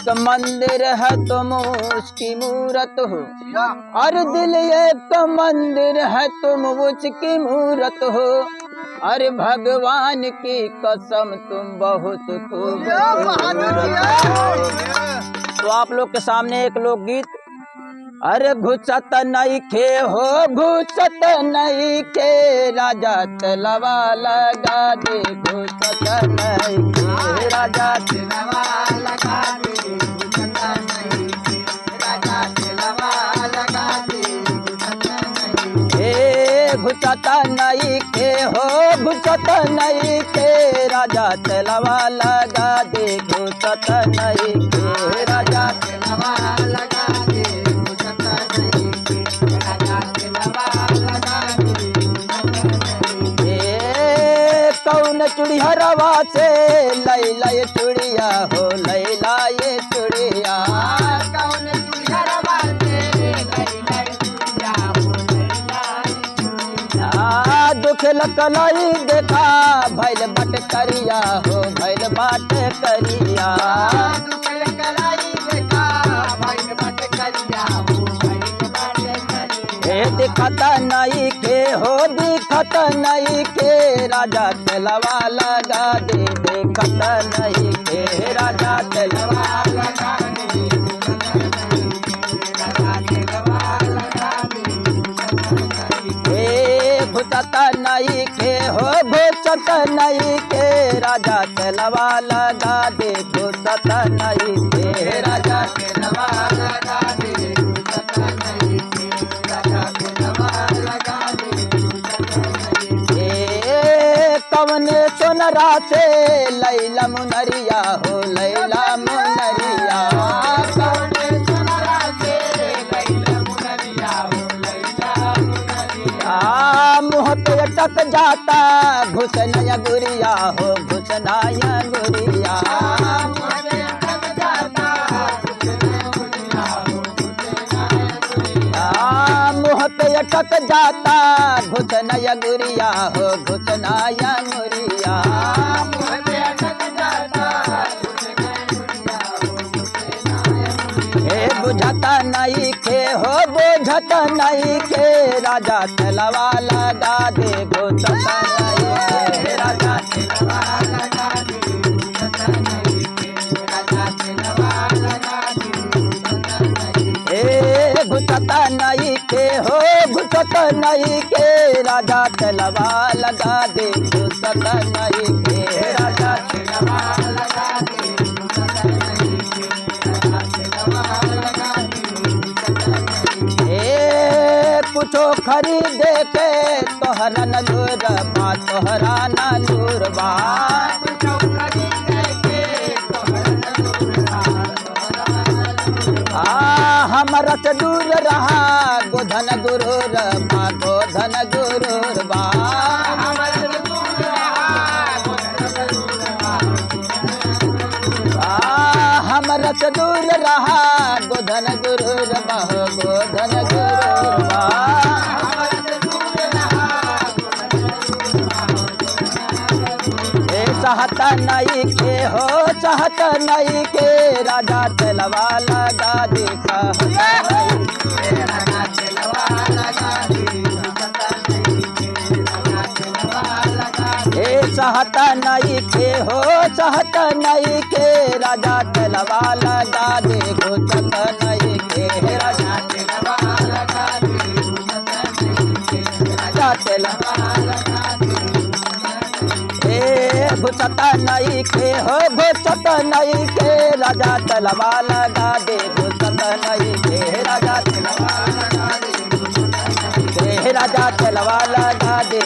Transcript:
एक मंदिर है तुम उसकी मूरत हो, और दिल एक मंदिर है तुम उसकी मूरत हो। अरे भगवान की कसम तुम बहुत खूबसूरत हो। तो आप लोग के सामने एक लोकगीत। अरे घुसत नहीं खे हो, घुसत नहीं के राजा तलवा लगा दे, घुसत नहीं के राजा तलवा लगा दे, घुसत नहीं के राजा तलवा लगा दे, घुसत नहीं के, घुसत नहीं के हो, घुसत नहीं के राजा तलवा लगा दे, घुसत नहीं के राजा तलवा लगा दे, कौन चुड़िया से लैला ये चुड़िया हो, लैला ये चुड़िया, कौन चुड़िया से लैला ये चुड़िया हो, लैला ये चुड़िया। दुख लकलाई देखा भैल बाट करिया हो, भैल बाट करिया, दुख लकलाई देखा भैल बाट करिया हो, दिखत नहीं के हो, दिखत नहीं के राजा तलवा लगा दे, दिखत नहीं के राजा तलवा लगा दे, घुसत नहीं के हो, घुसत नहीं के राजा तलवा लगा दे, घुसत नहीं के राजा तलवा लगा दे, घुसत नहीं के राजा तलवा लगा दे। कवने सोनरा से लैला मुनरिया हो, लैला मुनरिया, कवने सोनरा से लैला मुनरिया हो, लैला मुनरिया। मुँह पे अटक जाता घुसना गुरिया हो, घुसना गुरिया, मुँह पे अटक जाता घुसना गुरिया हो, घुसना गुरिया, मुँह पे अटक जाता घुसना गुरिया हो, घुसना गुरिया, मुँह पे अटक जाता घुसना गुरिया हो, घुसना गुरिया। बुझता नहीं के हो, बुझता नहीं के राजा तलवा लगा दे, घुसता नहीं के राजा तलवा लगा दे, घुसता नहीं के राजा तलवा लगा दे, घुसता नहीं के, घुसता नहीं के हो, घुसता नहीं के राजा तलवा लगा दे, घुसता नहीं के राजा तलवा लगा दे, घुसता नहीं के राजा तलवा लगा दे, घुसता नहीं। कुछो खरीदे के तोहरा न लूरबा, तोहरा न लूरबा, कुछो खरीदे के तोहरा न लूरबा, तोहरा न लूरबा। हमरा से दूर रहा गोधन गुरूर बा, गोधन गुरूर बा, हमरा से दूर रहा गोधन गुरूर बा, हमरा से दूर रहा गोधन गुरूर बा, गोधन गुरूर बा, चाहत नहीं के हो, चाहत नहीं के राजा तलवा लगा दे, चाहत नहीं के राजा तलवा लगा दे, चाहत नहीं के हो, चाहत नहीं के राजा तलवा लगा दे, घुसत नहीं के राजा तलवा लगा दे, घुसत नहीं के राजा तलवा लगा दे, घुसत नहीं के हो, घुसत नहीं के राजा तलवा लगा दे, घुसत नहीं के राजा तलवा लगा दे, राजा तलवा लगा दे,